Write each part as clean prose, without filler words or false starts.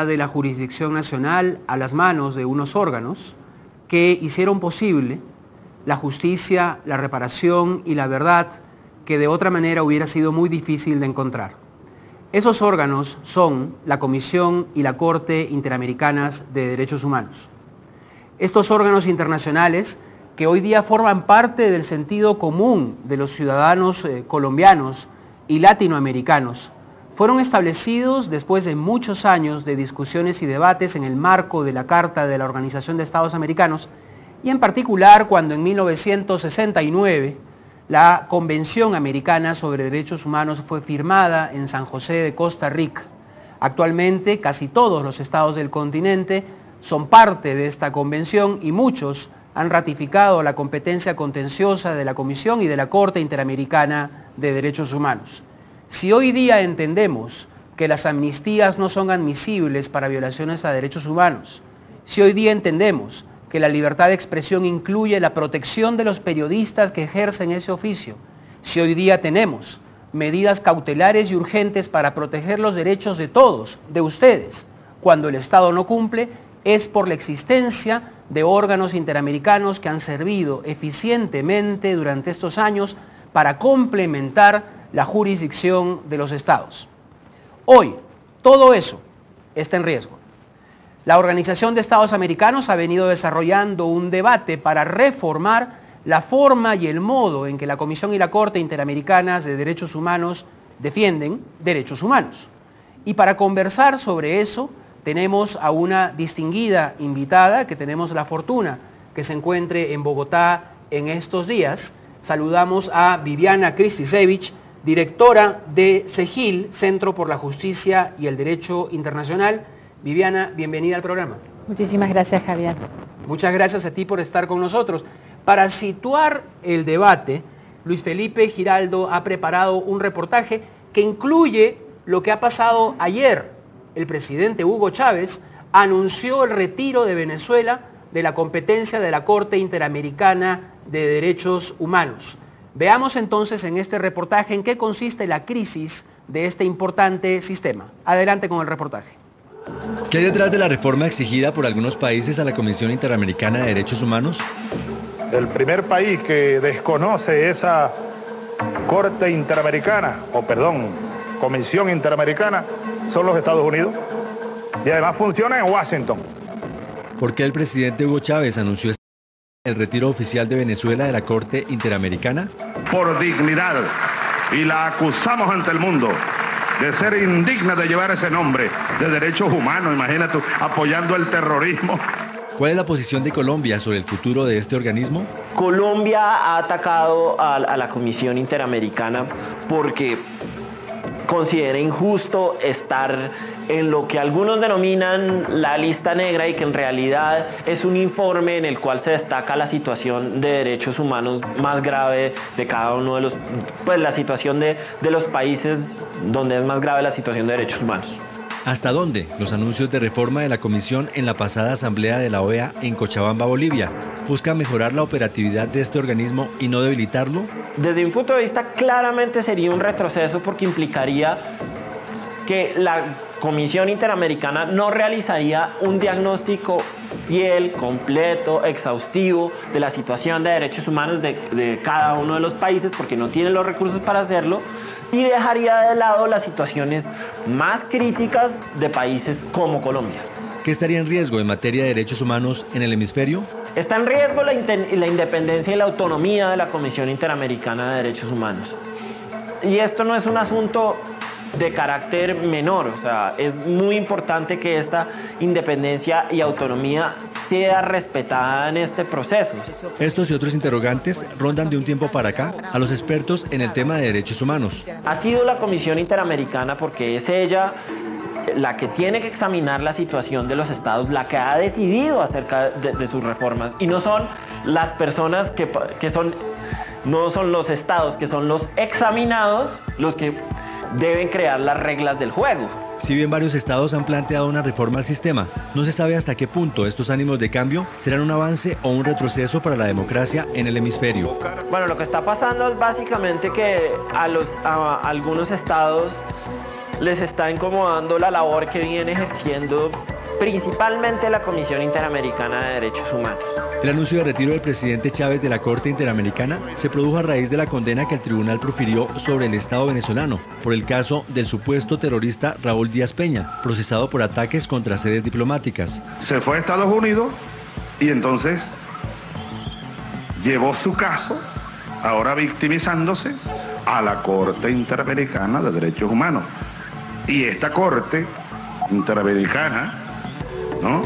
de la jurisdicción nacional a las manos de unos órganos que hicieron posible la justicia, la reparación y la verdad que de otra manera hubiera sido muy difícil de encontrar. Esos órganos son la Comisión y la Corte Interamericanas de Derechos Humanos. Estos órganos internacionales que hoy día forman parte del sentido común de los ciudadanos colombianos y latinoamericanos, fueron establecidos después de muchos años de discusiones y debates en el marco de la Carta de la Organización de Estados Americanos y en particular cuando en 1969 la Convención Americana sobre Derechos Humanos fue firmada en San José de Costa Rica. Actualmente casi todos los estados del continente son parte de esta convención y muchos han ratificado la competencia contenciosa de la Comisión y de la Corte Interamericana de Derechos Humanos. Si hoy día entendemos que las amnistías no son admisibles para violaciones a derechos humanos, si hoy día entendemos que la libertad de expresión incluye la protección de los periodistas que ejercen ese oficio, si hoy día tenemos medidas cautelares y urgentes para proteger los derechos de todos, de ustedes, cuando el Estado no cumple, es por la existencia de órganos interamericanos que han servido eficientemente durante estos años para complementar la jurisdicción de los estados. Hoy, todo eso está en riesgo. La Organización de Estados Americanos ha venido desarrollando un debate para reformar la forma y el modo en que la Comisión y la Corte Interamericanas de Derechos Humanos defienden derechos humanos. Y para conversar sobre eso, tenemos a una distinguida invitada que tenemos la fortuna que se encuentre en Bogotá en estos días. Saludamos a Viviana Kristisevich, directora de CEGIL, Centro por la Justicia y el Derecho Internacional. Viviana, bienvenida al programa. Muchísimas gracias, Javier. Muchas gracias a ti por estar con nosotros. Para situar el debate, Luis Felipe Giraldo ha preparado un reportaje que incluye lo que ha pasado ayer. El presidente Hugo Chávez anunció el retiro de Venezuela de la competencia de la Corte Interamericana de Derechos Humanos. Veamos entonces en este reportaje en qué consiste la crisis de este importante sistema. Adelante con el reportaje. ¿Qué hay detrás de la reforma exigida por algunos países a la Comisión Interamericana de Derechos Humanos? El primer país que desconoce esa Corte Interamericana, Comisión Interamericana, son los Estados Unidos. Y además funciona en Washington. ¿Por qué el presidente Hugo Chávez anunció el retiro oficial de Venezuela de la Corte Interamericana? Por dignidad. Y la acusamos ante el mundo de ser indigna de llevar ese nombre de derechos humanos, imagínate, apoyando el terrorismo. ¿Cuál es la posición de Colombia sobre el futuro de este organismo? Colombia ha atacado a la Comisión Interamericana porque considera injusto estar en lo que algunos denominan la lista negra y que en realidad es un informe en el cual se destaca la situación de derechos humanos más grave de cada uno de los, la situación de los países donde es más grave la situación de derechos humanos. ¿Hasta dónde los anuncios de reforma de la Comisión en la pasada Asamblea de la OEA en Cochabamba, Bolivia, buscan mejorar la operatividad de este organismo y no debilitarlo? Desde mi punto de vista, claramente sería un retroceso porque implicaría que la Comisión Interamericana no realizaría un diagnóstico fiel, completo, exhaustivo de la situación de derechos humanos de cada uno de los países porque no tiene los recursos para hacerlo y dejaría de lado las situaciones más críticas de países como Colombia. ¿Qué estaría en riesgo en materia de derechos humanos en el hemisferio? Está en riesgo la independencia y la autonomía de la Comisión Interamericana de Derechos Humanos. Y esto no es un asunto de carácter menor, o sea, es muy importante que esta independencia y autonomía sea respetada en este proceso. Estos y otros interrogantes rondan de un tiempo para acá a los expertos en el tema de derechos humanos. Ha sido la Comisión Interamericana porque es ella la que tiene que examinar la situación de los estados, la que ha decidido acerca de sus reformas y no son las personas no son los estados que son los examinados los que deben crear las reglas del juego. Si bien varios estados han planteado una reforma al sistema, no se sabe hasta qué punto estos ánimos de cambio serán un avance o un retroceso para la democracia en el hemisferio. Bueno, lo que está pasando es básicamente que a algunos estados les está incomodando la labor que viene ejerciendo principalmente la Comisión Interamericana de Derechos Humanos. El anuncio de retiro del presidente Chávez de la Corte Interamericana se produjo a raíz de la condena que el tribunal profirió sobre el Estado venezolano por el caso del supuesto terrorista Raúl Díaz Peña, procesado por ataques contra sedes diplomáticas. Se fue a Estados Unidos y entonces llevó su caso, ahora victimizándose, a la Corte Interamericana de Derechos Humanos. Y esta Corte Interamericana, ¿no?,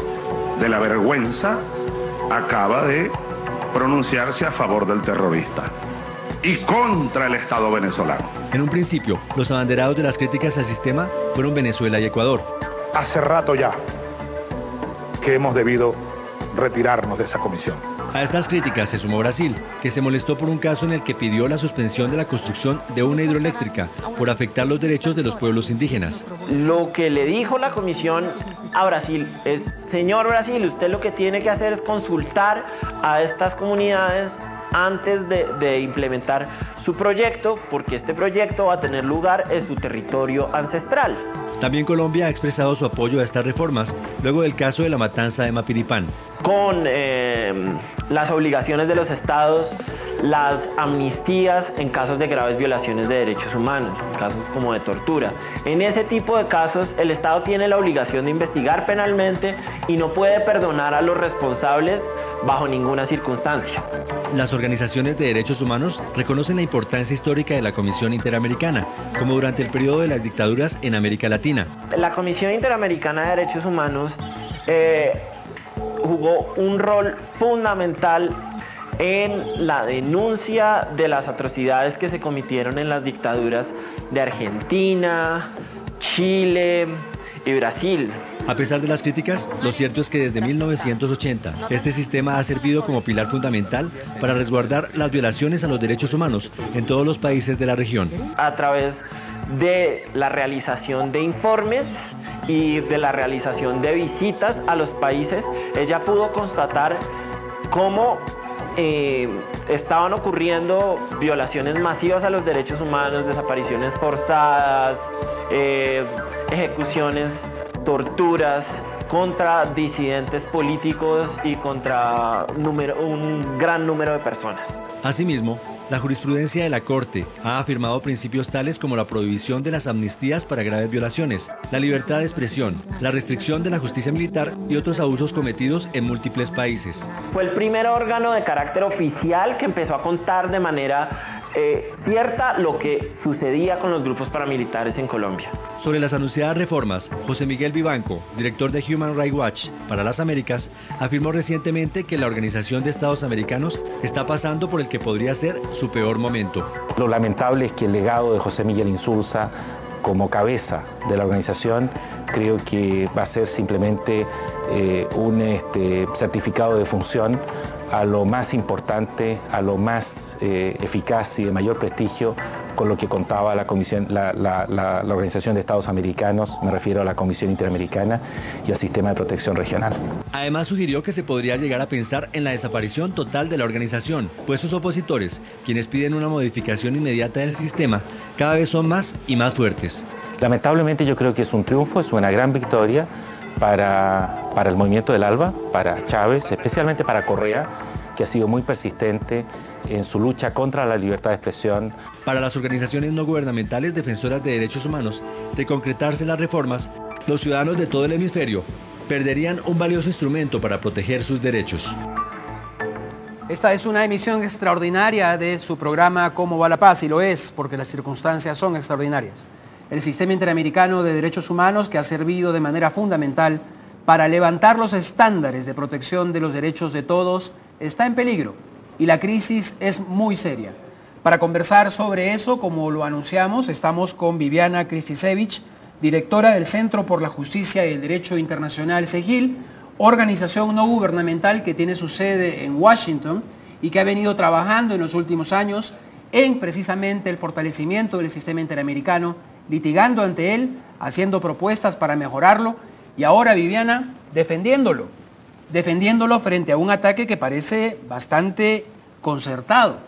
de la vergüenza, acaba de pronunciarse a favor del terrorista y contra el Estado venezolano. En un principio, los abanderados de las críticas al sistema fueron Venezuela y Ecuador. Hace rato ya que hemos debido retirarnos de esa comisión. A estas críticas se sumó Brasil, que se molestó por un caso en el que pidió la suspensión de la construcción de una hidroeléctrica por afectar los derechos de los pueblos indígenas. Lo que le dijo la comisión a Brasil es: señor Brasil, usted lo que tiene que hacer es consultar a estas comunidades antes de implementar su proyecto, porque este proyecto va a tener lugar en su territorio ancestral. También Colombia ha expresado su apoyo a estas reformas, luego del caso de la matanza de Mapiripán. Con las obligaciones de los estados, las amnistías en casos de graves violaciones de derechos humanos, casos como de tortura. En ese tipo de casos, el Estado tiene la obligación de investigar penalmente y no puede perdonar a los responsables bajo ninguna circunstancia. Las organizaciones de derechos humanos reconocen la importancia histórica de la Comisión Interamericana, como durante el periodo de las dictaduras en América Latina. La Comisión Interamericana de Derechos Humanos jugó un rol fundamental en la denuncia de las atrocidades que se cometieron en las dictaduras de Argentina, Chile y Brasil. A pesar de las críticas, lo cierto es que desde 1980 este sistema ha servido como pilar fundamental para resguardar las violaciones a los derechos humanos en todos los países de la región. A través de la realización de informes y de la realización de visitas a los países, ella pudo constatar cómo estaban ocurriendo violaciones masivas a los derechos humanos, desapariciones forzadas, ejecuciones, torturas contra disidentes políticos y contra un gran número de personas. Asimismo, la jurisprudencia de la Corte ha afirmado principios tales como la prohibición de las amnistías para graves violaciones, la libertad de expresión, la restricción de la justicia militar y otros abusos cometidos en múltiples países. Fue el primer órgano de carácter oficial que empezó a contar de manera cierta lo que sucedía con los grupos paramilitares en Colombia. Sobre las anunciadas reformas, José Miguel Vivanco, director de Human Rights Watch para las Américas, afirmó recientemente que la Organización de Estados Americanos está pasando por el que podría ser su peor momento. Lo lamentable es que el legado de José Miguel Insulza como cabeza de la organización creo que va a ser simplemente un certificado de función a lo más importante, a lo más eficaz y de mayor prestigio con lo que contaba la Organización de Estados Americanos, me refiero a la Comisión Interamericana y al Sistema de Protección Regional. Además sugirió que se podría llegar a pensar en la desaparición total de la organización, pues sus opositores, quienes piden una modificación inmediata del sistema, cada vez son más y más fuertes. Lamentablemente yo creo que es un triunfo, es una gran victoria para el movimiento del ALBA, para Chávez, especialmente para Correa, que ha sido muy persistente en su lucha contra la libertad de expresión. Para las organizaciones no gubernamentales defensoras de derechos humanos, de concretarse las reformas, los ciudadanos de todo el hemisferio perderían un valioso instrumento para proteger sus derechos. Esta es una emisión extraordinaria de su programa ¿Cómo va la paz? Y lo es, porque las circunstancias son extraordinarias. El Sistema Interamericano de Derechos Humanos, que ha servido de manera fundamental para levantar los estándares de protección de los derechos de todos, está en peligro y la crisis es muy seria. Para conversar sobre eso, como lo anunciamos, estamos con Viviana Kristisevich, directora del Centro por la Justicia y el Derecho Internacional CEGIL, organización no gubernamental que tiene su sede en Washington y que ha venido trabajando en los últimos años en precisamente el fortalecimiento del sistema interamericano, litigando ante él, haciendo propuestas para mejorarlo y ahora, Viviana, defendiéndolo frente a un ataque que parece bastante concertado.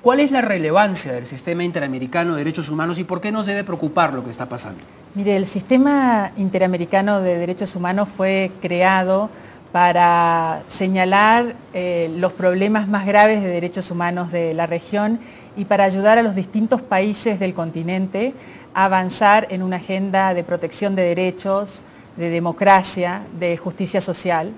¿Cuál es la relevancia del sistema interamericano de derechos humanos y por qué nos debe preocupar lo que está pasando? Mire, el Sistema Interamericano de Derechos Humanos fue creado para señalar los problemas más graves de derechos humanos de la región y para ayudar a los distintos países del continente a avanzar en una agenda de protección de derechos, de democracia, de justicia social.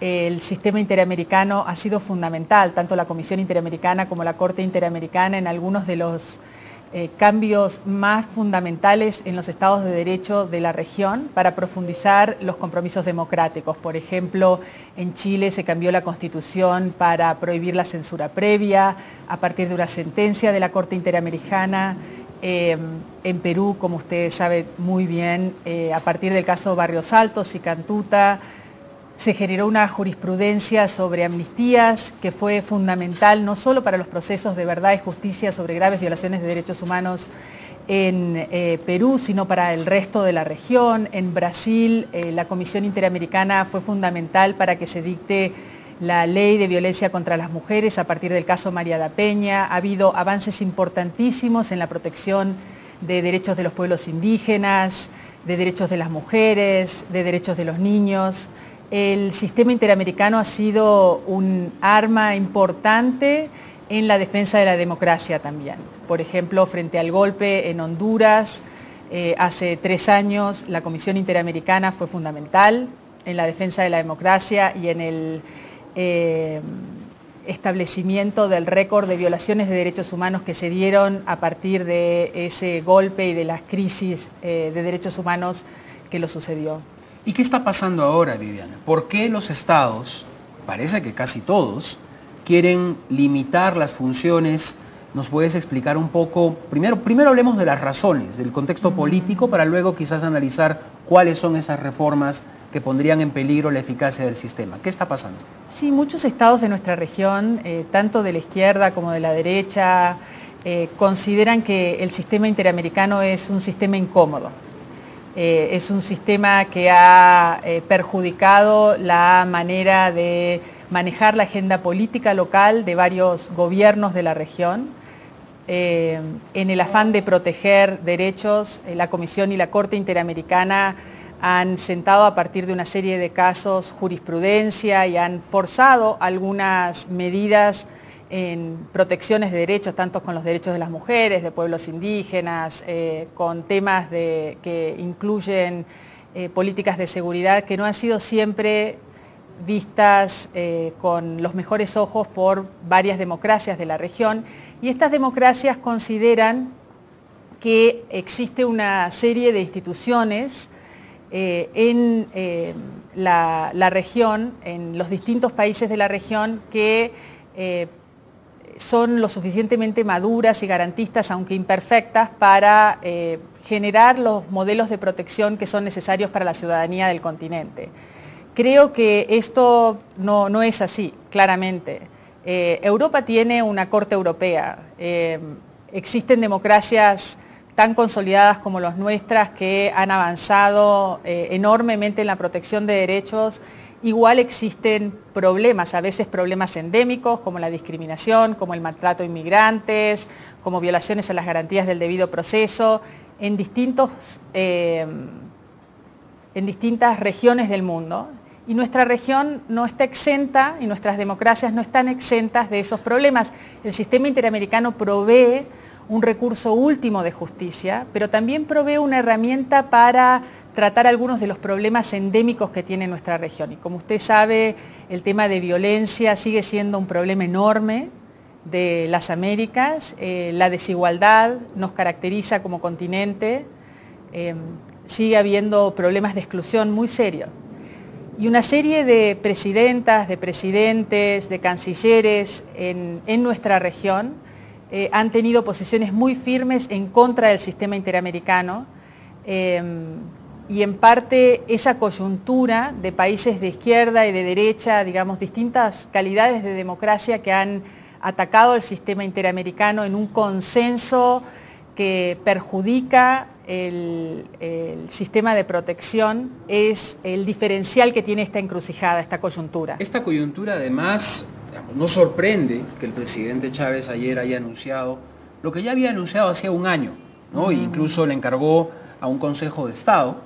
El sistema interamericano ha sido fundamental, tanto la Comisión Interamericana como la Corte Interamericana, en algunos de los cambios más fundamentales en los estados de derecho de la región para profundizar los compromisos democráticos. Por ejemplo, en Chile se cambió la Constitución para prohibir la censura previa a partir de una sentencia de la Corte Interamericana. En Perú, como usted sabe muy bien, a partir del caso Barrios Altos y Cantuta, se generó una jurisprudencia sobre amnistías que fue fundamental no solo para los procesos de verdad y justicia sobre graves violaciones de derechos humanos en Perú, sino para el resto de la región. En Brasil, la Comisión Interamericana fue fundamental para que se dicte la ley de violencia contra las mujeres a partir del caso María da Peña. Ha habido avances importantísimos en la protección de derechos de los pueblos indígenas, de derechos de las mujeres, de derechos de los niños. El sistema interamericano ha sido un arma importante en la defensa de la democracia también. Por ejemplo, frente al golpe en Honduras, hace 3 años la Comisión Interamericana fue fundamental en la defensa de la democracia y en el establecimiento del récord de violaciones de derechos humanos que se dieron a partir de ese golpe y de las crisis de derechos humanos que lo sucedió. ¿Y qué está pasando ahora, Viviana? ¿Por qué los estados, parece que casi todos, quieren limitar las funciones? ¿Nos puedes explicar un poco? Primero hablemos de las razones, del contexto político, para luego quizás analizar cuáles son esas reformas que pondrían en peligro la eficacia del sistema. ¿Qué está pasando? Sí, muchos estados de nuestra región, tanto de la izquierda como de la derecha, consideran que el sistema interamericano es un sistema incómodo. Es un sistema que ha perjudicado la manera de manejar la agenda política local de varios gobiernos de la región. En el afán de proteger derechos, la Comisión y la Corte Interamericana han sentado a partir de una serie de casos jurisprudencia y han forzado algunas medidas en protecciones de derechos, tanto con los derechos de las mujeres, de pueblos indígenas, con temas que incluyen políticas de seguridad que no han sido siempre vistas con los mejores ojos por varias democracias de la región. Y estas democracias consideran que existe una serie de instituciones en la región, en los distintos países de la región, que son lo suficientemente maduras y garantistas, aunque imperfectas, para generar los modelos de protección que son necesarios para la ciudadanía del continente. Creo que esto no es así, claramente. Europa tiene una Corte Europea. Existen democracias tan consolidadas como las nuestras que han avanzado enormemente en la protección de derechos. Igual existen problemas, a veces problemas endémicos como la discriminación, como el maltrato a inmigrantes, como violaciones a las garantías del debido proceso en distintas regiones del mundo. Y nuestra región no está exenta y nuestras democracias no están exentas de esos problemas. El sistema interamericano provee un recurso último de justicia, pero también provee una herramienta para tratar algunos de los problemas endémicos que tiene nuestra región. Y como usted sabe, el tema de violencia sigue siendo un problema enorme de las Américas. La desigualdad nos caracteriza como continente. Sigue habiendo problemas de exclusión muy serios. Y una serie de presidentas, de presidentes, de cancilleres en nuestra región han tenido posiciones muy firmes en contra del sistema interamericano. Y en parte esa coyuntura de países de izquierda y de derecha, digamos, distintas calidades de democracia que han atacado el sistema interamericano en un consenso que perjudica el sistema de protección, es el diferencial que tiene esta encrucijada, esta coyuntura. Esta coyuntura además, digamos, no sorprende que el presidente Chávez ayer haya anunciado lo que ya había anunciado hacía un año, ¿no? Incluso le encargó a un Consejo de Estado,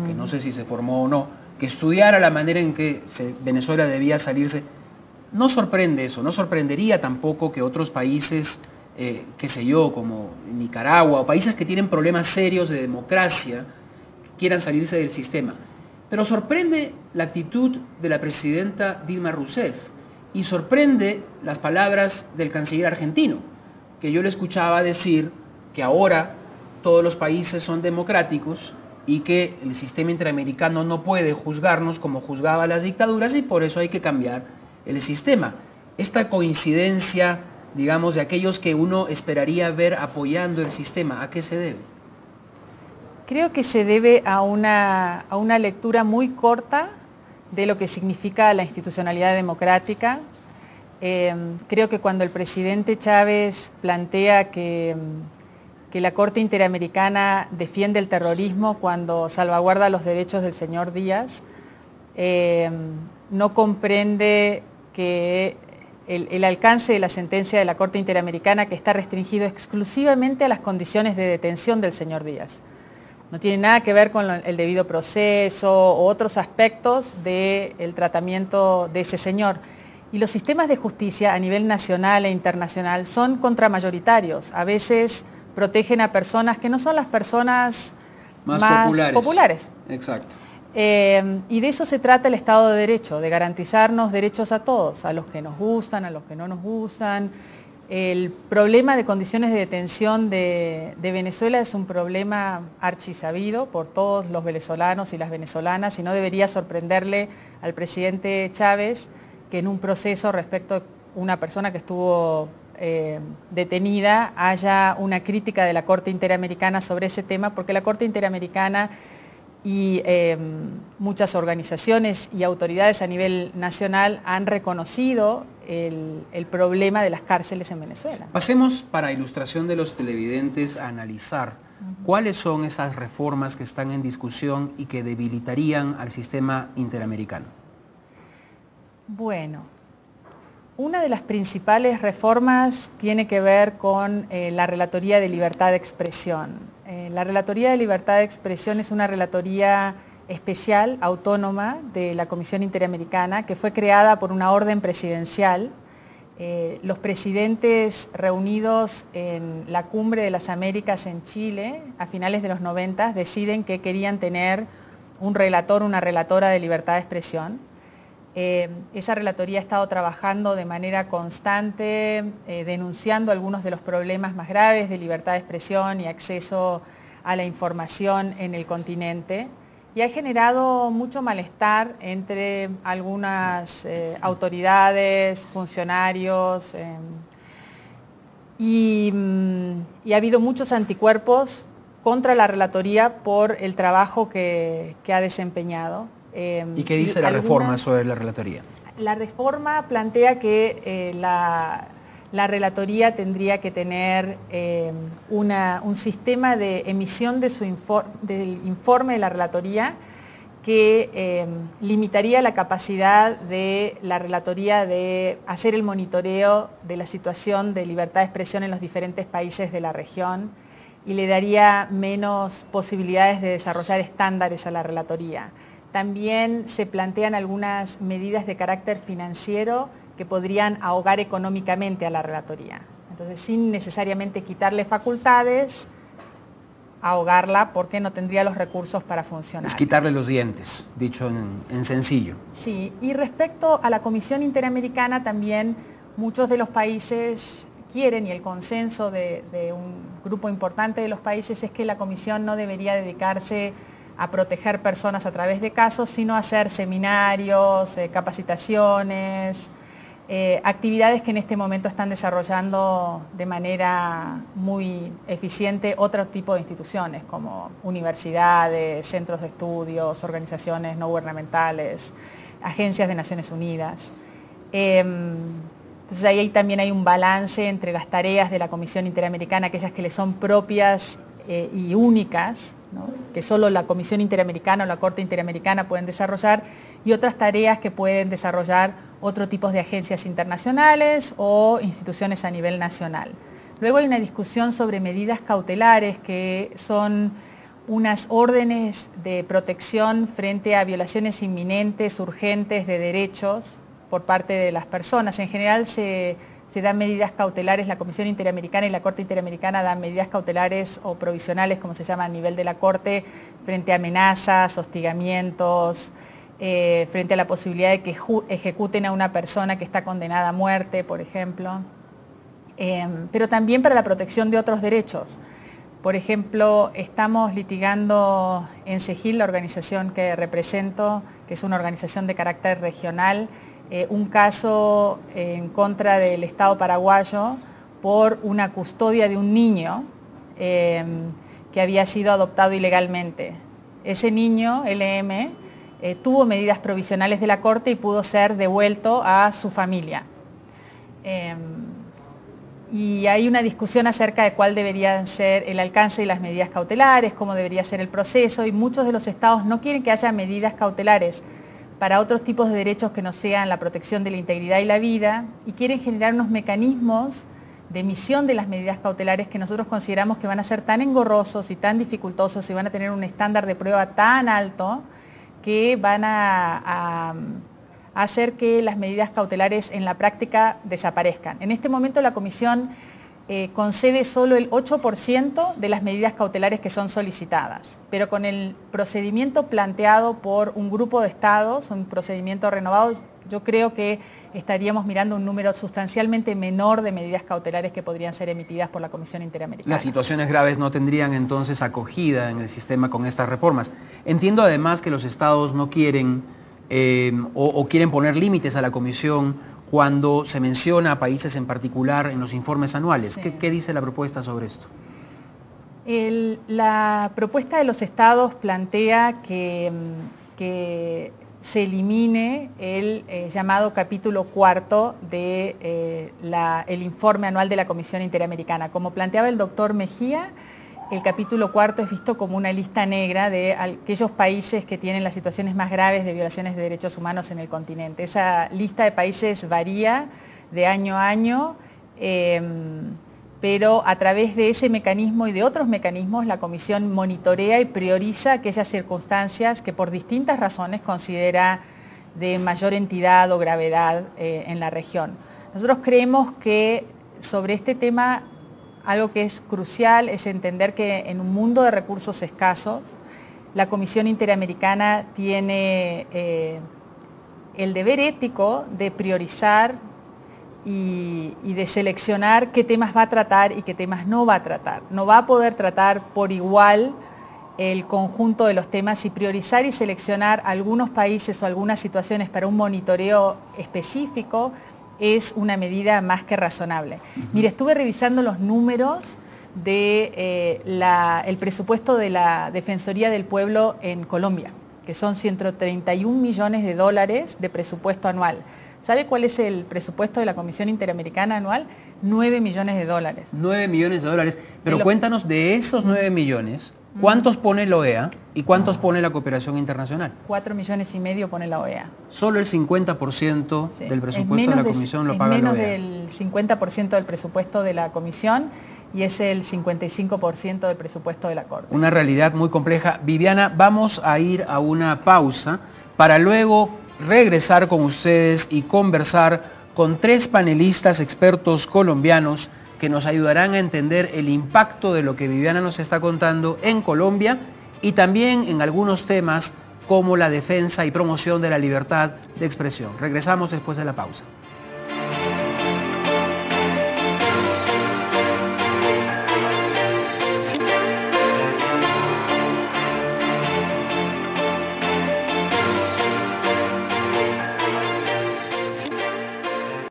que no sé si se formó o no, que estudiara la manera en que Venezuela debía salirse. No sorprende eso, no sorprendería tampoco que otros países, qué sé yo, como Nicaragua, o países que tienen problemas serios de democracia, quieran salirse del sistema. Pero sorprende la actitud de la presidenta Dilma Rousseff y sorprende las palabras del canciller argentino, que yo le escuchaba decir que ahora todos los países son democráticos y que el sistema interamericano no puede juzgarnos como juzgaba las dictaduras y por eso hay que cambiar el sistema. Esta coincidencia, digamos, de aquellos que uno esperaría ver apoyando el sistema, ¿a qué se debe? Creo que se debe a una lectura muy corta de lo que significa la institucionalidad democrática. Creo que cuando el presidente Chávez plantea que la Corte Interamericana defiende el terrorismo cuando salvaguarda los derechos del señor Díaz, no comprende que el alcance de la sentencia de la Corte Interamericana, que está restringido exclusivamente a las condiciones de detención del señor Díaz. No tiene nada que ver con el debido proceso o otros aspectos del tratamiento de ese señor. Y los sistemas de justicia a nivel nacional e internacional son contramayoritarios. A veces protegen a personas que no son las personas más populares. Exacto. Y de eso se trata el Estado de Derecho, de garantizarnos derechos a todos, a los que nos gustan, a los que no nos gustan. El problema de condiciones de detención de Venezuela es un problema archisabido por todos los venezolanos y las venezolanas y no debería sorprenderle al presidente Chávez que en un proceso respecto a una persona que estuvo detenida haya una crítica de la Corte Interamericana sobre ese tema, porque la Corte Interamericana y muchas organizaciones y autoridades a nivel nacional han reconocido el problema de las cárceles en Venezuela. Pasemos, para ilustración de los televidentes, a analizar cuáles son esas reformas que están en discusión y que debilitarían al sistema interamericano. Bueno, una de las principales reformas tiene que ver con la Relatoría de Libertad de Expresión. La Relatoría de Libertad de Expresión es una relatoría especial, autónoma, de la Comisión Interamericana, que fue creada por una orden presidencial. Los presidentes reunidos en la Cumbre de las Américas en Chile, a finales de los 90, deciden que querían tener un relator, una relatora de libertad de expresión. Esa relatoría ha estado trabajando de manera constante, denunciando algunos de los problemas más graves de libertad de expresión y acceso a la información en el continente, y ha generado mucho malestar entre algunas autoridades, funcionarios, y ha habido muchos anticuerpos contra la relatoría por el trabajo que ha desempeñado. ¿Y qué dice la reforma sobre la relatoría? La reforma plantea que la relatoría tendría que tener un sistema de emisión del informe de la relatoría que limitaría la capacidad de la relatoría de hacer el monitoreo de la situación de libertad de expresión en los diferentes países de la región y le daría menos posibilidades de desarrollar estándares a la relatoría. También se plantean algunas medidas de carácter financiero que podrían ahogar económicamente a la relatoría. Entonces, sin necesariamente quitarle facultades, ahogarla porque no tendría los recursos para funcionar. Es quitarle los dientes, dicho en sencillo. Sí, y respecto a la Comisión Interamericana también muchos de los países quieren, y el consenso de un grupo importante de los países es que la Comisión no debería dedicarse a proteger personas a través de casos, sino a hacer seminarios, capacitaciones, actividades que en este momento están desarrollando de manera muy eficiente otro tipo de instituciones, como universidades, centros de estudios, organizaciones no gubernamentales, agencias de Naciones Unidas. Entonces ahí también hay un balance entre las tareas de la Comisión Interamericana, aquellas que le son propias y únicas, ¿no?, que solo la Comisión Interamericana o la Corte Interamericana pueden desarrollar, y otras tareas que pueden desarrollar otro tipo de agencias internacionales o instituciones a nivel nacional. Luego hay una discusión sobre medidas cautelares que son unas órdenes de protección frente a violaciones inminentes, urgentes de derechos por parte de las personas. En general se dan medidas cautelares, la Comisión Interamericana y la Corte Interamericana dan medidas cautelares o provisionales, como se llama a nivel de la Corte, frente a amenazas, hostigamientos, frente a la posibilidad de que ejecuten a una persona que está condenada a muerte, por ejemplo, pero también para la protección de otros derechos. Por ejemplo, estamos litigando en SEGIL, la organización que represento, que es una organización de carácter regional, un caso en contra del Estado paraguayo por una custodia de un niño que había sido adoptado ilegalmente. Ese niño, LM, tuvo medidas provisionales de la Corte y pudo ser devuelto a su familia. Y hay una discusión acerca de cuál debería ser el alcance de las medidas cautelares, cómo debería ser el proceso, y muchos de los estados no quieren que haya medidas cautelares para otros tipos de derechos que no sean la protección de la integridad y la vida, y quieren generar unos mecanismos de emisión de las medidas cautelares que nosotros consideramos que van a ser tan engorrosos y tan dificultosos y van a tener un estándar de prueba tan alto que van a hacer que las medidas cautelares en la práctica desaparezcan. En este momento la Comisión concede solo el 8% de las medidas cautelares que son solicitadas, pero con el procedimiento planteado por un grupo de estados, un procedimiento renovado, yo creo que estaríamos mirando un número sustancialmente menor de medidas cautelares que podrían ser emitidas por la Comisión Interamericana. Las situaciones graves no tendrían entonces acogida en el sistema con estas reformas. Entiendo además que los estados no quieren o quieren poner límites a la Comisión cuando se menciona a países en particular en los informes anuales. Sí. ¿Qué dice la propuesta sobre esto? La propuesta de los estados plantea que se elimine el llamado capítulo cuarto del informe anual de la Comisión Interamericana. Como planteaba el doctor Mejía, el capítulo cuarto es visto como una lista negra de aquellos países que tienen las situaciones más graves de violaciones de derechos humanos en el continente. Esa lista de países varía de año a año, pero a través de ese mecanismo y de otros mecanismos la Comisión monitorea y prioriza aquellas circunstancias que por distintas razones considera de mayor entidad o gravedad en la región. Nosotros creemos que sobre este tema algo que es crucial es entender que en un mundo de recursos escasos, la Comisión Interamericana tiene el deber ético de priorizar y de seleccionar qué temas va a tratar y qué temas no va a tratar. No va a poder tratar por igual el conjunto de los temas y priorizar y seleccionar algunos países o algunas situaciones para un monitoreo específico es una medida más que razonable. Mire, estuve revisando los números del presupuesto de la Defensoría del Pueblo en Colombia, que son 131 millones de dólares de presupuesto anual. ¿Sabe cuál es el presupuesto de la Comisión Interamericana anual? 9 millones de dólares. 9 millones de dólares. Pero cuéntanos de esos 9 millones, ¿cuántos pone la OEA y cuántos pone la cooperación internacional? 4,5 millones pone la OEA. Solo el 50% sí, del presupuesto de la Comisión lo paga la OEA. Es menos del 50% del presupuesto de la Comisión y es el 55% del presupuesto de la Corte. Una realidad muy compleja. Viviana, vamos a ir a una pausa para luego regresar con ustedes y conversar con 3 panelistas expertos colombianos que nos ayudarán a entender el impacto de lo que Viviana nos está contando en Colombia y también en algunos temas como la defensa y promoción de la libertad de expresión. Regresamos después de la pausa.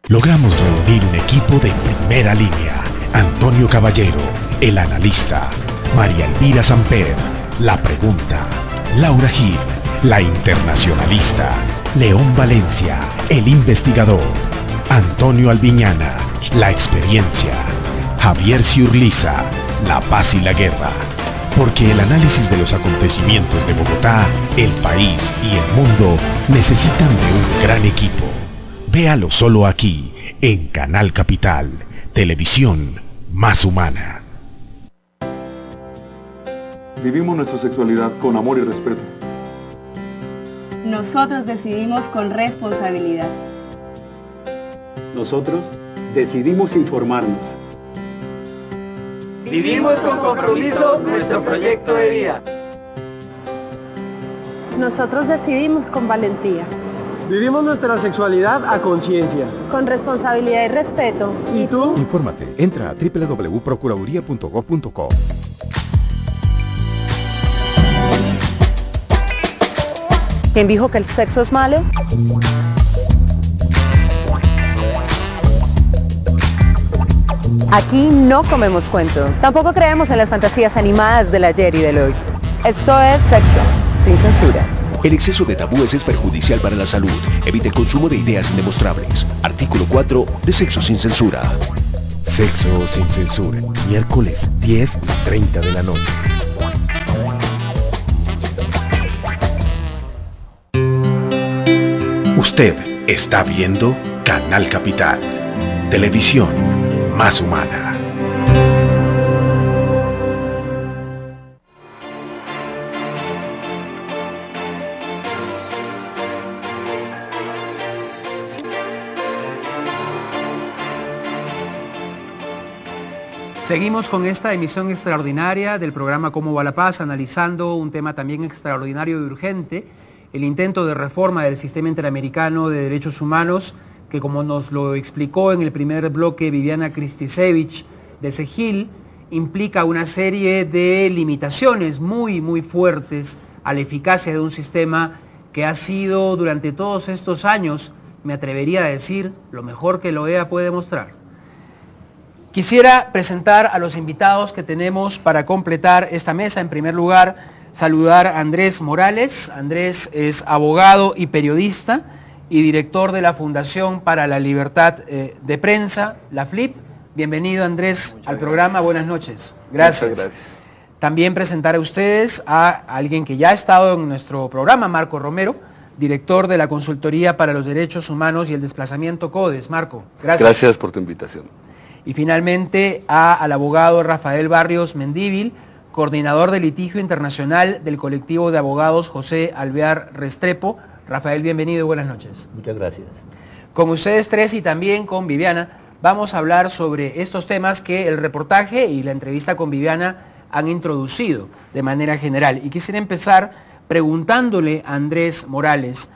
Logramos reunir un equipo de primera línea. Antonio Caballero, el analista. María Elvira Samper, la pregunta. Laura Gil, la internacionalista. León Valencia, el investigador. Antonio Albiñana, la experiencia. Javier Ciurliza, la paz y la guerra. Porque el análisis de los acontecimientos de Bogotá, el país y el mundo necesitan de un gran equipo. Véalo solo aquí, en Canal Capital, televisión más humana. Vivimos nuestra sexualidad con amor y respeto. Nosotros decidimos con responsabilidad. Nosotros decidimos informarnos. Vivimos con compromiso nuestro proyecto de vida. Nosotros decidimos con valentía. Vivimos nuestra sexualidad a conciencia. Con responsabilidad y respeto. ¿Y tú? Infórmate, entra a www.procuraduría.gov.co. ¿Quién dijo que el sexo es malo? Aquí no comemos cuento. Tampoco creemos en las fantasías animadas del ayer y del hoy. Esto es Sexo sin Censura. El exceso de tabúes es perjudicial para la salud. Evite el consumo de ideas indemostrables. Artículo 4 de Sexo sin Censura. Sexo sin Censura. Miércoles 10:30 de la noche. Usted está viendo Canal Capital. Televisión más humana. Seguimos con esta emisión extraordinaria del programa Cómo va la paz, analizando un tema también extraordinario y urgente, el intento de reforma del sistema interamericano de derechos humanos, que como nos lo explicó en el primer bloque Viviana Kristisevich de CEGIL, implica una serie de limitaciones muy fuertes a la eficacia de un sistema que ha sido durante todos estos años, me atrevería a decir, lo mejor que la OEA puede mostrar. Quisiera presentar a los invitados que tenemos para completar esta mesa. En primer lugar, saludar a Andrés Morales. Andrés es abogado y periodista y director de la Fundación para la Libertad de Prensa, la FLIP. Bienvenido, Andrés, al programa. Buenas noches. Gracias. Muchas gracias. También presentar a ustedes a alguien que ya ha estado en nuestro programa, Marco Romero, director de la Consultoría para los Derechos Humanos y el Desplazamiento CODES. Marco, gracias. Gracias por tu invitación. Y finalmente al abogado Rafael Barrios Mendívil, coordinador de litigio internacional del colectivo de abogados José Alvear Restrepo. Rafael, bienvenido y buenas noches. Muchas gracias. Con ustedes tres y también con Viviana, vamos a hablar sobre estos temas que el reportaje y la entrevista con Viviana han introducido de manera general. Y quisiera empezar preguntándole a Andrés Morales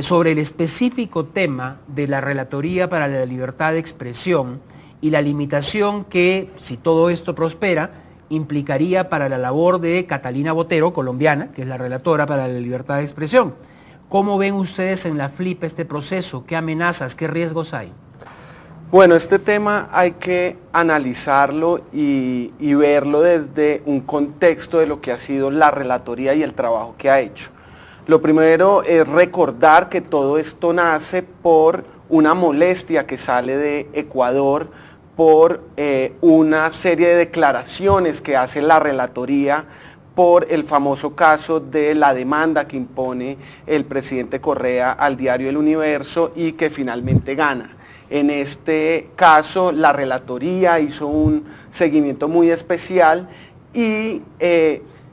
sobre el específico tema de la Relatoría para la Libertad de Expresión y la limitación que, si todo esto prospera, implicaría para la labor de Catalina Botero, colombiana, que es la relatora para la libertad de expresión. ¿Cómo ven ustedes en la FLIP este proceso? ¿Qué amenazas, qué riesgos hay? Bueno, este tema hay que analizarlo y verlo desde un contexto de lo que ha sido la relatoría y el trabajo que ha hecho. Lo primero es recordar que todo esto nace por una molestia que sale de Ecuador por una serie de declaraciones que hace la relatoría por el famoso caso de la demanda que impone el presidente Correa al diario El Universo y que finalmente gana. En este caso la relatoría hizo un seguimiento muy especial y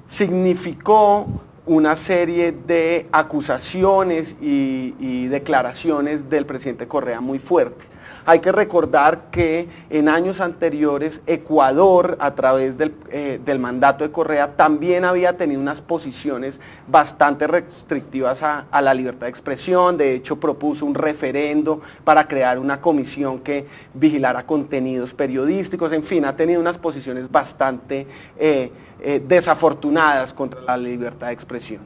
significó una serie de acusaciones y declaraciones del presidente Correa muy fuertes. Hay que recordar que en años anteriores Ecuador, a través del mandato de Correa, también había tenido unas posiciones bastante restrictivas a la libertad de expresión. De hecho, propuso un referendo para crear una comisión que vigilara contenidos periodísticos. En fin, ha tenido unas posiciones bastante desafortunadas contra la libertad de expresión.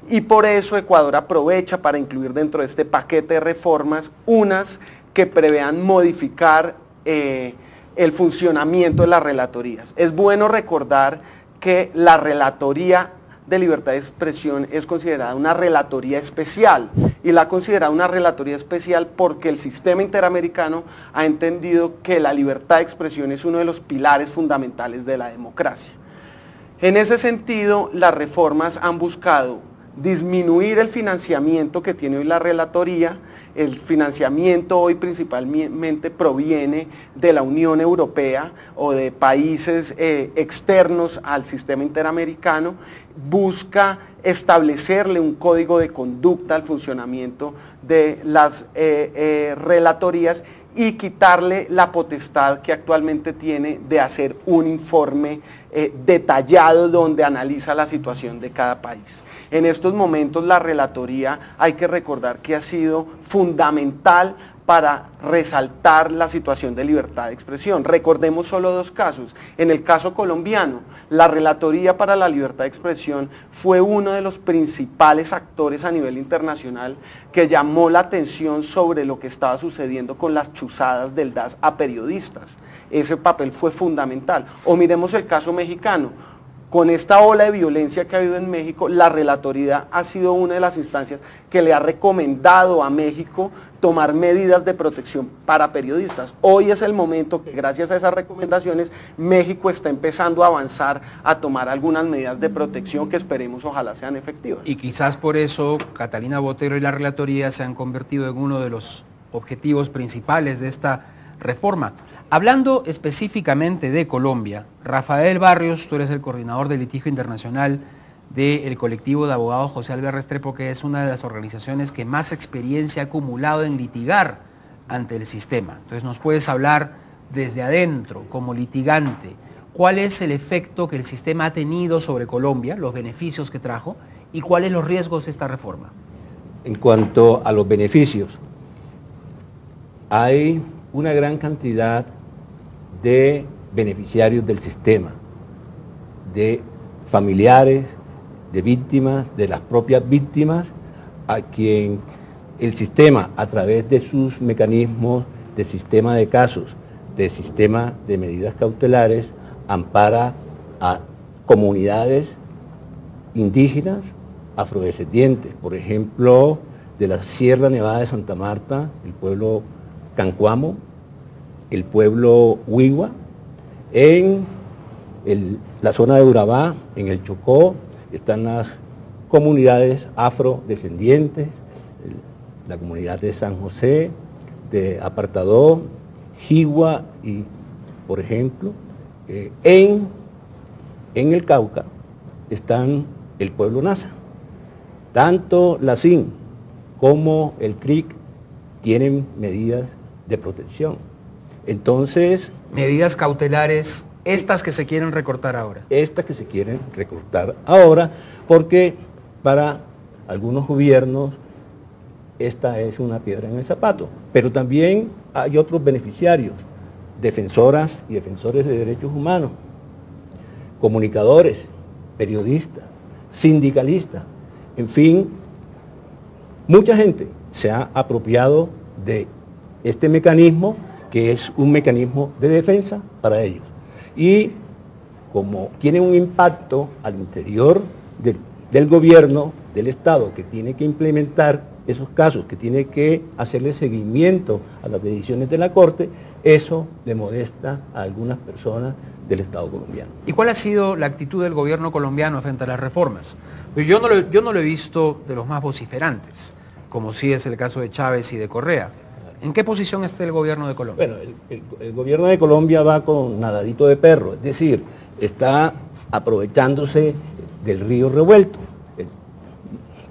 Y por eso Ecuador aprovecha para incluir dentro de este paquete de reformas unas que prevean modificar el funcionamiento de las relatorías. Es bueno recordar que la relatoría de libertad de expresión es considerada una relatoría especial, y la ha considerado una relatoría especial porque el sistema interamericano ha entendido que la libertad de expresión es uno de los pilares fundamentales de la democracia. En ese sentido, las reformas han buscado disminuir el financiamiento que tiene hoy la relatoría. El financiamiento hoy principalmente proviene de la Unión Europea o de países externos al sistema interamericano. Busca establecerle un código de conducta al funcionamiento de las relatorías y quitarle la potestad que actualmente tiene de hacer un informe detallado donde analiza la situación de cada país. En estos momentos la relatoría, hay que recordar que ha sido fundamental para resaltar la situación de libertad de expresión. Recordemos solo dos casos. En el caso colombiano, la Relatoría para la Libertad de Expresión fue uno de los principales actores a nivel internacional que llamó la atención sobre lo que estaba sucediendo con las chuzadas del DAS a periodistas. Ese papel fue fundamental. O miremos el caso mexicano. Con esta ola de violencia que ha habido en México, la relatoría ha sido una de las instancias que le ha recomendado a México tomar medidas de protección para periodistas. Hoy es el momento que, gracias a esas recomendaciones, México está empezando a avanzar a tomar algunas medidas de protección que esperemos ojalá sean efectivas. Y quizás por eso Catalina Botero y la relatoría se han convertido en uno de los objetivos principales de esta reforma. Hablando específicamente de Colombia, Rafael Barrios, tú eres el coordinador de litigio internacional del colectivo de abogados José Álvarez Restrepo, que es una de las organizaciones que más experiencia ha acumulado en litigar ante el sistema. Entonces nos puedes hablar desde adentro, como litigante, cuál es el efecto que el sistema ha tenido sobre Colombia, los beneficios que trajo, y cuáles los riesgos de esta reforma. En cuanto a los beneficios, hay una gran cantidad de beneficiarios del sistema, de familiares, de víctimas, de las propias víctimas, a quien el sistema, a través de sus mecanismos de sistema de casos, de sistema de medidas cautelares, ampara a comunidades indígenas, afrodescendientes, por ejemplo, de la Sierra Nevada de Santa Marta, el pueblo Cancuamo, el pueblo Huigua, en la zona de Urabá, en el Chocó, están las comunidades afrodescendientes, la comunidad de San José, de Apartadó, Jigua y, por ejemplo, en el Cauca están el pueblo Nasa. Tanto la SIN como el CRIC tienen medidas de protección. Entonces... Medidas cautelares, estas que se quieren recortar ahora. Estas que se quieren recortar ahora, porque para algunos gobiernos esta es una piedra en el zapato. Pero también hay otros beneficiarios, defensoras y defensores de derechos humanos, comunicadores, periodistas, sindicalistas, en fin, mucha gente se ha apropiado de este mecanismo, que es un mecanismo de defensa para ellos. Y como tiene un impacto al interior del gobierno, del Estado, que tiene que implementar esos casos, que tiene que hacerle seguimiento a las decisiones de la Corte, eso le molesta a algunas personas del Estado colombiano. ¿Y cuál ha sido la actitud del gobierno colombiano frente a las reformas? Pues yo no lo he visto de los más vociferantes, como sí es el caso de Chávez y de Correa. ¿En qué posición está el gobierno de Colombia? Bueno, el gobierno de Colombia va con nadadito de perro, es decir, está aprovechándose del río revuelto.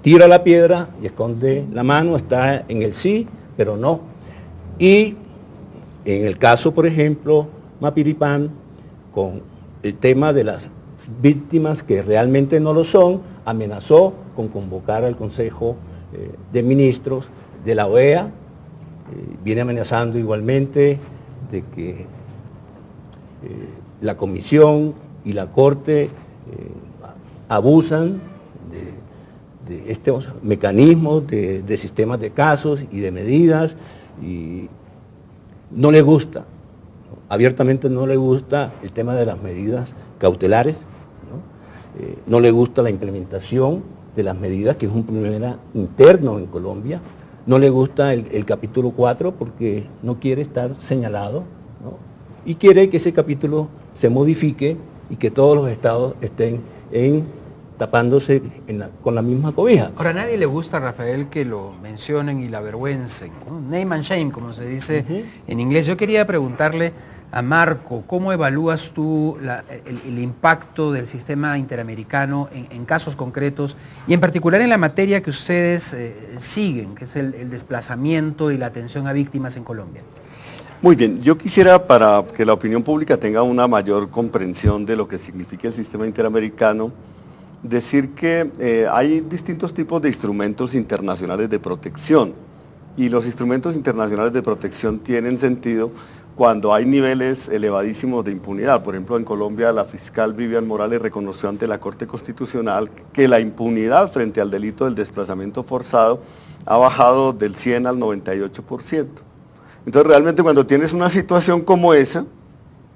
Tira la piedra y esconde la mano, está en el sí, pero no. Y en el caso, por ejemplo, Mapiripán, con el tema de las víctimas que realmente no lo son, amenazó con convocar al Consejo de Ministros de la OEA, viene amenazando igualmente de que la Comisión y la Corte abusan de estos mecanismos de sistemas de casos y de medidas, y no le gusta, abiertamente no le gusta el tema de las medidas cautelares, no le gusta la implementación de las medidas, que es un problema interno en Colombia. No le gusta el capítulo 4 porque no quiere estar señalado, ¿no? Y quiere que ese capítulo se modifique y que todos los estados estén en tapándose con la misma cobija. Ahora, a nadie le gusta, Rafael, que lo mencionen y la avergüencen, ¿no? Name and shame, como se dice en inglés. Yo quería preguntarle a Marco, ¿cómo evalúas tú el impacto del sistema interamericano en casos concretos y en particular en la materia que ustedes siguen, que es el desplazamiento y la atención a víctimas en Colombia? Muy bien, yo quisiera, para que la opinión pública tenga una mayor comprensión de lo que significa el sistema interamericano, decir que hay distintos tipos de instrumentos internacionales de protección y los instrumentos internacionales de protección tienen sentido cuando hay niveles elevadísimos de impunidad. Por ejemplo, en Colombia la fiscal Vivian Morales reconoció ante la Corte Constitucional que la impunidad frente al delito del desplazamiento forzado ha bajado del 100 al 98%. Entonces realmente cuando tienes una situación como esa,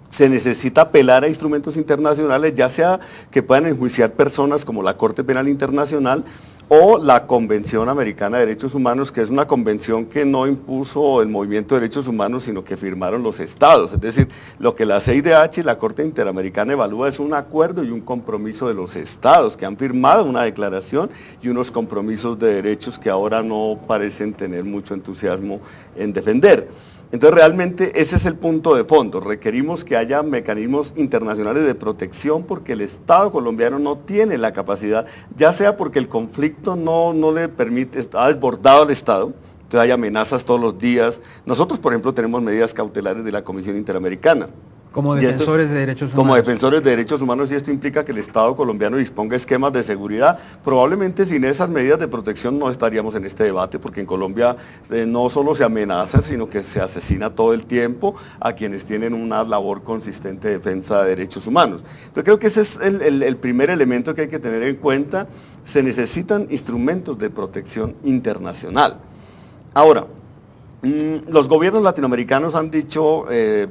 se necesita apelar a instrumentos internacionales, ya sea que puedan enjuiciar personas como la Corte Penal Internacional o la Convención Americana de Derechos Humanos, que es una convención que no impuso el movimiento de derechos humanos, sino que firmaron los estados. Es decir, lo que la CIDH y la Corte Interamericana evalúa es un acuerdo y un compromiso de los estados, que han firmado una declaración y unos compromisos de derechos que ahora no parecen tener mucho entusiasmo en defender. Entonces realmente ese es el punto de fondo, requerimos que haya mecanismos internacionales de protección porque el Estado colombiano no tiene la capacidad, ya sea porque el conflicto no le permite, ha desbordado al Estado, entonces hay amenazas todos los días. Nosotros, por ejemplo, tenemos medidas cautelares de la Comisión Interamericana. Como defensores de derechos humanos. Como defensores de derechos humanos, y esto implica que el Estado colombiano disponga esquemas de seguridad. Probablemente sin esas medidas de protección no estaríamos en este debate, porque en Colombia no solo se amenaza, sino que se asesina todo el tiempo a quienes tienen una labor consistente de defensa de derechos humanos. Entonces creo que ese es el primer elemento que hay que tener en cuenta. Se necesitan instrumentos de protección internacional. Ahora, los gobiernos latinoamericanos han dicho,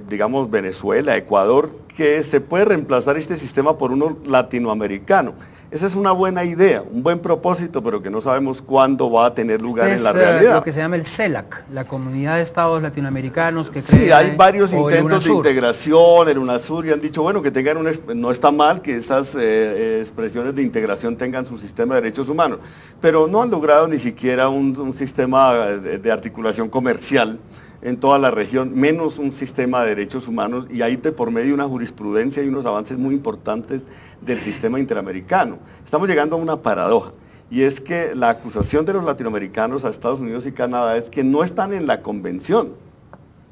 digamos Venezuela, Ecuador, que se puede reemplazar este sistema por uno latinoamericano. Esa es una buena idea, un buen propósito, pero que no sabemos cuándo va a tener lugar en la realidad. Lo que se llama el CELAC, la Comunidad de Estados Latinoamericanos que sí, hay varios intentos de integración, el UNASUR, y han dicho, bueno, que tengan no está mal que esas expresiones de integración tengan su sistema de derechos humanos, pero no han logrado ni siquiera un sistema de articulación comercial en toda la región, menos un sistema de derechos humanos, y ahí de por medio una jurisprudencia y unos avances muy importantes del sistema interamericano. Estamos llegando a una paradoja, y es que la acusación de los latinoamericanos a Estados Unidos y Canadá es que no están en la convención.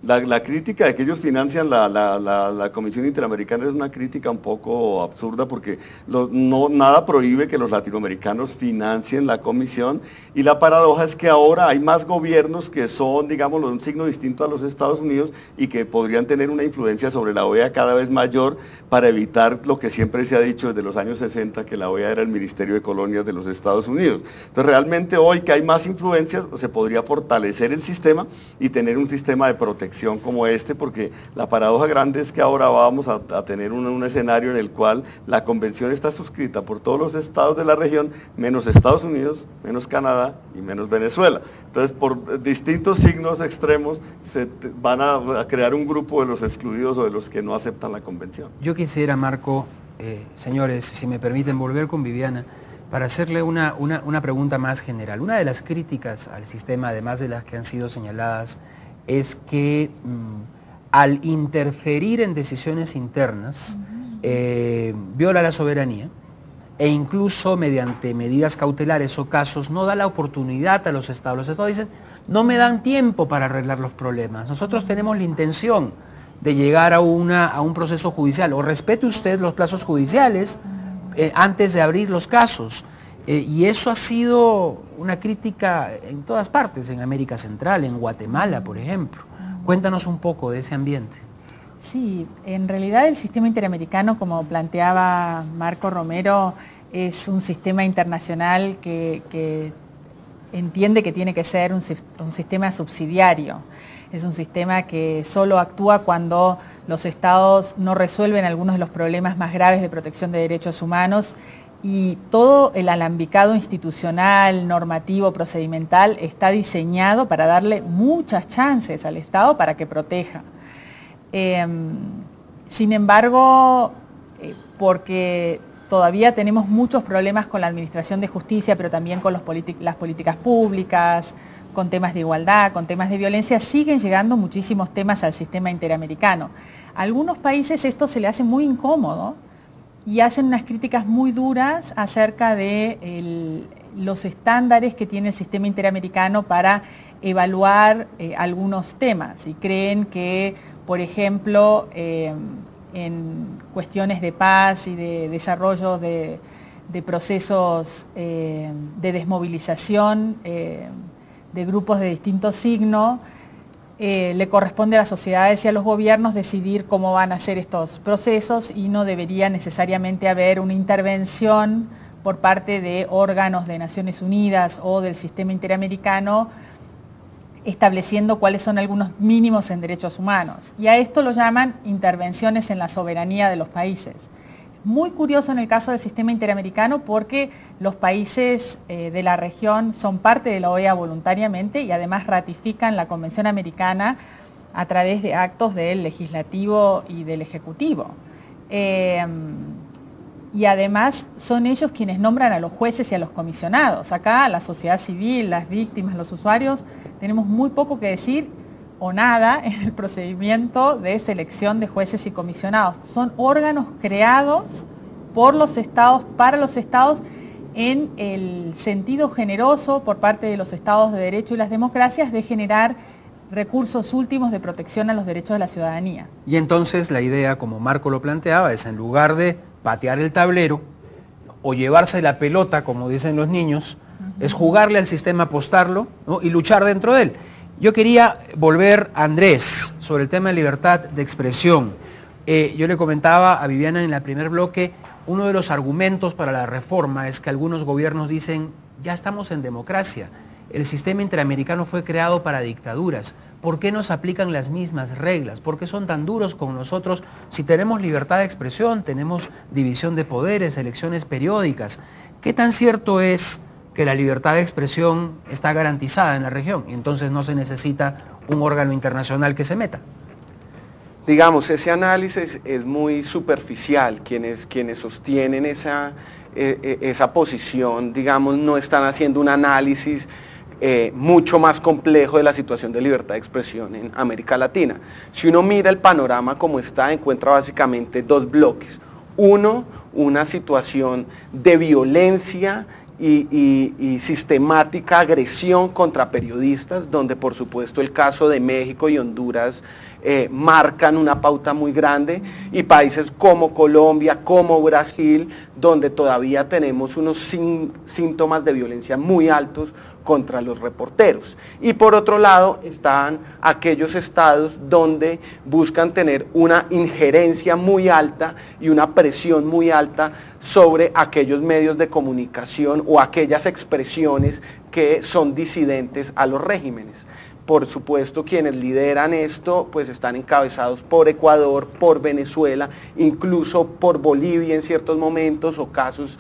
La crítica de que ellos financian la Comisión Interamericana es una crítica un poco absurda porque nada prohíbe que los latinoamericanos financien la comisión, y la paradoja es que ahora hay más gobiernos que son, digamos, un signo distinto a los Estados Unidos y que podrían tener una influencia sobre la OEA cada vez mayor para evitar lo que siempre se ha dicho desde los años 60, que la OEA era el Ministerio de Colonias de los Estados Unidos. Entonces realmente hoy que hay más influencias se podría fortalecer el sistema y tener un sistema de protección como este, porque la paradoja grande es que ahora vamos a tener un escenario en el cual la convención está suscrita por todos los estados de la región, menos Estados Unidos, menos Canadá y menos Venezuela. Entonces, por distintos signos extremos, se van a crear un grupo de los excluidos o de los que no aceptan la convención. Yo quisiera, Marco, señores, si me permiten volver con Viviana, para hacerle una pregunta más general. Una de las críticas al sistema, además de las que han sido señaladas, es que al interferir en decisiones internas viola la soberanía e incluso mediante medidas cautelares o casos no da la oportunidad a los estados. Los estados dicen, no me dan tiempo para arreglar los problemas. Nosotros tenemos la intención de llegar a un proceso judicial, o respete usted los plazos judiciales antes de abrir los casos. Y eso ha sido una crítica en todas partes, en América Central, en Guatemala, por ejemplo. Cuéntanos un poco de ese ambiente. Sí, en realidad el sistema interamericano, como planteaba Marco Romero, es un sistema internacional que entiende que tiene que ser un sistema subsidiario. Es un sistema que solo actúa cuando los estados no resuelven algunos de los problemas más graves de protección de derechos humanos, y todo el alambicado institucional, normativo, procedimental está diseñado para darle muchas chances al Estado para que proteja. Sin embargo, porque todavía tenemos muchos problemas con la administración de justicia, pero también con las políticas públicas, con temas de igualdad, con temas de violencia. Siguen llegando muchísimos temas al sistema interamericano. A algunos países esto se le hace muy incómodo y hacen unas críticas muy duras acerca de los estándares que tiene el sistema interamericano para evaluar algunos temas, y creen que, por ejemplo, en cuestiones de paz y de desarrollo de procesos de desmovilización de grupos de distinto signo, le corresponde a las sociedades y a los gobiernos decidir cómo van a hacer estos procesos, y no debería necesariamente haber una intervención por parte de órganos de Naciones Unidas o del sistema interamericano estableciendo cuáles son algunos mínimos en derechos humanos. Y a esto lo llaman intervenciones en la soberanía de los países. Muy curioso en el caso del sistema interamericano, porque los países de la región son parte de la OEA voluntariamente y además ratifican la Convención Americana a través de actos del legislativo y del ejecutivo. Y además son ellos quienes nombran a los jueces y a los comisionados. Acá la sociedad civil, las víctimas, los usuarios, tenemos muy poco que decir o nada en el procedimiento de selección de jueces y comisionados. Son órganos creados por los estados, para los estados, en el sentido generoso por parte de los estados de derecho y las democracias de generar recursos últimos de protección a los derechos de la ciudadanía. Y entonces la idea, como Marco lo planteaba, es en lugar de patear el tablero o llevarse la pelota, como dicen los niños, es jugarle al sistema, apostarlo, ¿no?, y luchar dentro de él. Yo quería volver a Andrés sobre el tema de libertad de expresión. Yo le comentaba a Viviana en el primer bloque, uno de los argumentos para la reforma es que algunos gobiernos dicen, ya estamos en democracia, el sistema interamericano fue creado para dictaduras, ¿por qué nos aplican las mismas reglas? ¿Por qué son tan duros con nosotros si tenemos libertad de expresión, tenemos división de poderes, elecciones periódicas? ¿Qué tan cierto es que la libertad de expresión está garantizada en la región y entonces no se necesita un órgano internacional que se meta? Digamos, ese análisis es muy superficial. Quienes sostienen esa posición, digamos, no están haciendo un análisis mucho más complejo de la situación de libertad de expresión en América Latina. Si uno mira el panorama como está, encuentra básicamente dos bloques. Uno, una situación de violencia y sistemática agresión contra periodistas, donde por supuesto el caso de México y Honduras marcan una pauta muy grande, y países como Colombia, como Brasil, donde todavía tenemos unos síntomas de violencia muy altos contra los reporteros. Y por otro lado están aquellos estados donde buscan tener una injerencia muy alta y una presión muy alta sobre aquellos medios de comunicación o aquellas expresiones que son disidentes a los regímenes. Por supuesto, quienes lideran esto pues están encabezados por Ecuador, por Venezuela, incluso por Bolivia en ciertos momentos, o casos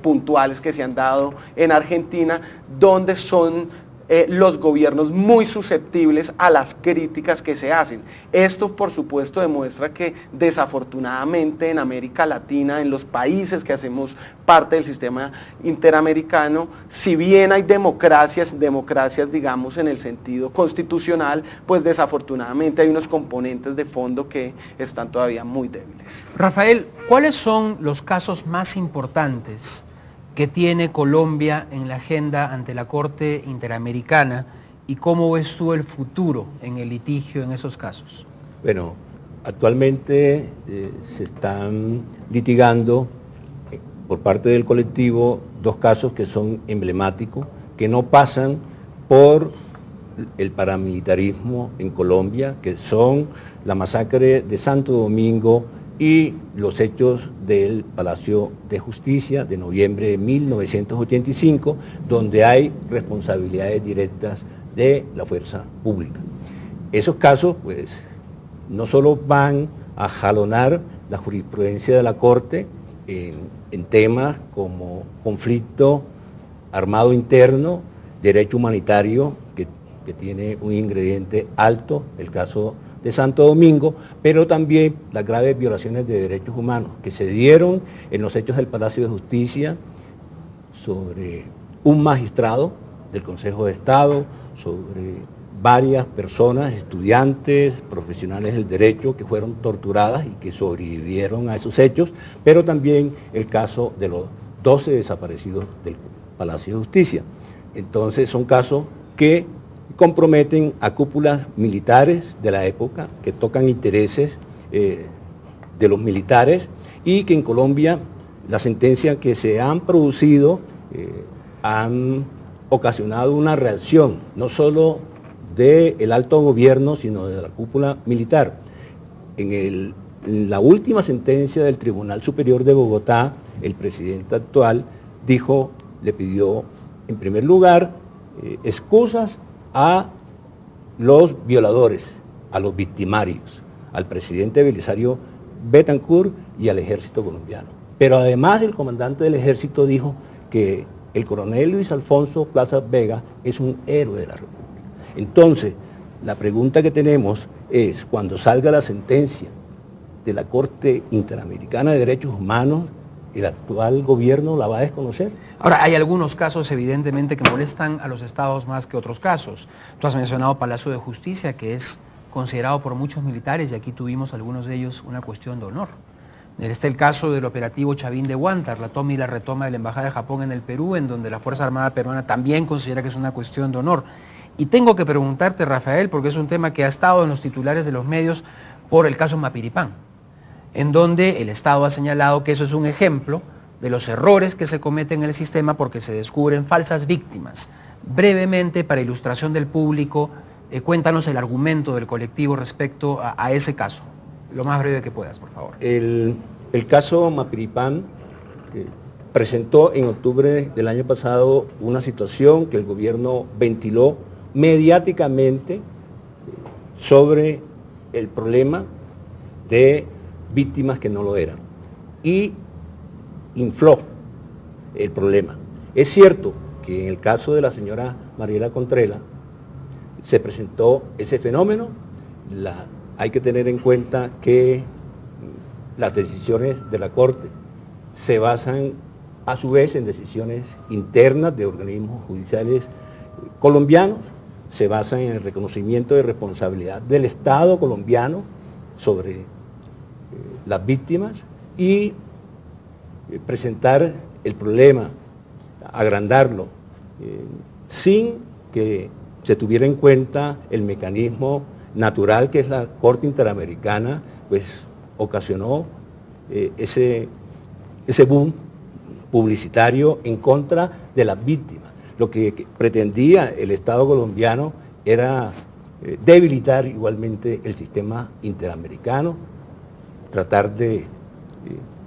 puntuales que se han dado en Argentina, donde son los gobiernos muy susceptibles a las críticas que se hacen. Esto por supuesto demuestra que desafortunadamente en América Latina, en los países que hacemos parte del sistema interamericano, si bien hay democracias digamos en el sentido constitucional, pues desafortunadamente hay unos componentes de fondo que están todavía muy débiles. Rafael, ¿cuáles son los casos más importantes que tiene Colombia en la agenda ante la Corte Interamericana, y cómo ves tú el futuro en el litigio en esos casos? Bueno, actualmente se están litigando por parte del colectivo dos casos que son emblemáticos, que no pasan por el paramilitarismo en Colombia, que son la masacre de Santo Domingo y los hechos del Palacio de Justicia de noviembre de 1985, donde hay responsabilidades directas de la fuerza pública. Esos casos, pues, no solo van a jalonar la jurisprudencia de la Corte en temas como conflicto armado interno, derecho humanitario, que tiene un ingrediente alto, el caso de Santo Domingo, pero también las graves violaciones de derechos humanos que se dieron en los hechos del Palacio de Justicia sobre un magistrado del Consejo de Estado, sobre varias personas, estudiantes, profesionales del derecho que fueron torturadas y que sobrevivieron a esos hechos, pero también el caso de los 12 desaparecidos del Palacio de Justicia. Entonces son casos que comprometen a cúpulas militares de la época, que tocan intereses de los militares y que en Colombia las sentencias que se han producido han ocasionado una reacción, no solo del alto gobierno, sino de la cúpula militar. En la última sentencia del Tribunal Superior de Bogotá, el presidente actual le pidió en primer lugar excusas a los violadores, a los victimarios, al presidente Belisario Betancur y al ejército colombiano. Pero además el comandante del ejército dijo que el coronel Luis Alfonso Plaza Vega es un héroe de la República. Entonces, la pregunta que tenemos es, cuando salga la sentencia de la Corte Interamericana de Derechos Humanos, ¿el actual gobierno la va a desconocer? Ahora, hay algunos casos evidentemente que molestan a los estados más que otros casos. Tú has mencionado Palacio de Justicia, que es considerado por muchos militares, y aquí tuvimos algunos de ellos una cuestión de honor. Está el caso del operativo Chavín de Huántar, la toma y la retoma de la Embajada de Japón en el Perú, en donde la Fuerza Armada Peruana también considera que es una cuestión de honor. Y tengo que preguntarte, Rafael, porque es un tema que ha estado en los titulares de los medios por el caso Mapiripán, en donde el Estado ha señalado que eso es un ejemplo de los errores que se cometen en el sistema porque se descubren falsas víctimas. Brevemente, para ilustración del público, cuéntanos el argumento del colectivo respecto a ese caso, lo más breve que puedas, por favor. El caso Mapiripán presentó en octubre del año pasado una situación que el gobierno ventiló mediáticamente sobre el problema de víctimas que no lo eran y infló el problema. Es cierto que en el caso de la señora Mariela Contreras se presentó ese fenómeno. Hay que tener en cuenta que las decisiones de la Corte se basan a su vez en decisiones internas de organismos judiciales colombianos, se basan en el reconocimiento de responsabilidad del Estado colombiano sobre las víctimas y presentar el problema, agrandarlo, sin que se tuviera en cuenta el mecanismo natural que es la Corte Interamericana, pues ocasionó ese boom publicitario en contra de las víctimas. Lo que pretendía el Estado colombiano era debilitar igualmente el sistema interamericano, tratar de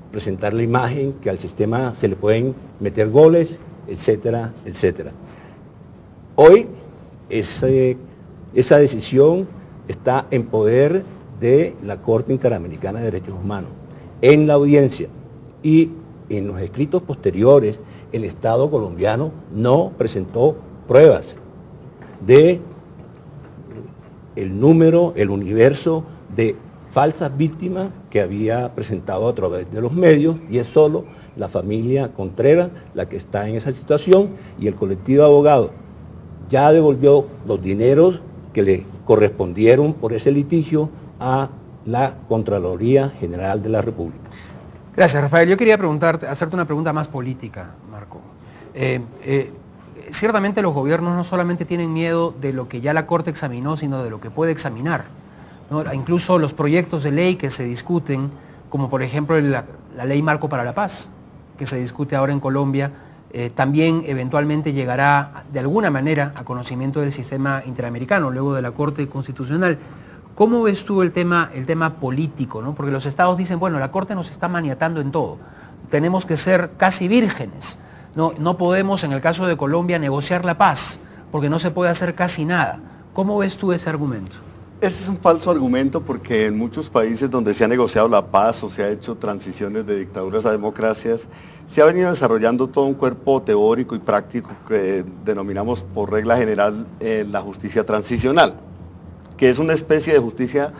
presentar la imagen que al sistema se le pueden meter goles, etcétera, etcétera. Hoy esa decisión está en poder de la Corte Interamericana de Derechos Humanos. En la audiencia y en los escritos posteriores, el Estado colombiano no presentó pruebas de el número, el universo de falsas víctimas que había presentado a través de los medios, y es solo la familia Contreras la que está en esa situación, y el colectivo de abogados ya devolvió los dineros que le correspondieron por ese litigio a la Contraloría General de la República. Gracias, Rafael. Yo quería hacerte una pregunta más política, Marco. Ciertamente los gobiernos no solamente tienen miedo de lo que ya la Corte examinó, sino de lo que puede examinar, ¿no? Incluso los proyectos de ley que se discuten, como por ejemplo la Ley Marco para la Paz, que se discute ahora en Colombia, también eventualmente llegará de alguna manera a conocimiento del sistema interamericano, luego de la Corte Constitucional. ¿Cómo ves tú el tema político, ¿no? Porque los estados dicen, bueno, la Corte nos está maniatando en todo, tenemos que ser casi vírgenes, no podemos, en el caso de Colombia, negociar la paz, porque no se puede hacer casi nada. ¿Cómo ves tú ese argumento? Ese es un falso argumento, porque en muchos países donde se ha negociado la paz o se ha hecho transiciones de dictaduras a democracias, se ha venido desarrollando todo un cuerpo teórico y práctico que denominamos por regla general la justicia transicional. que es una especie de justicia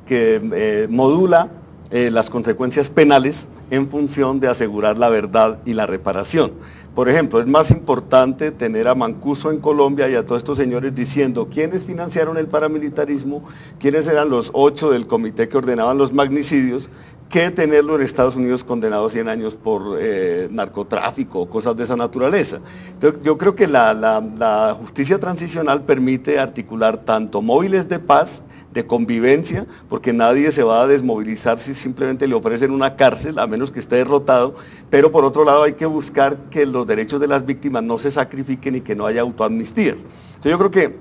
que modula las consecuencias penales en función de asegurar la verdad y la reparación. Por ejemplo, es más importante tener a Mancuso en Colombia y a todos estos señores diciendo quiénes financiaron el paramilitarismo, quiénes eran los 8 del comité que ordenaban los magnicidios, que tenerlo en Estados Unidos condenado a 100 años por narcotráfico o cosas de esa naturaleza. Entonces, yo creo que la justicia transicional permite articular tanto móviles de paz, de convivencia, porque nadie se va a desmovilizar si simplemente le ofrecen una cárcel, a menos que esté derrotado, pero por otro lado hay que buscar que los derechos de las víctimas no se sacrifiquen y que no haya autoamnistías. Entonces yo creo que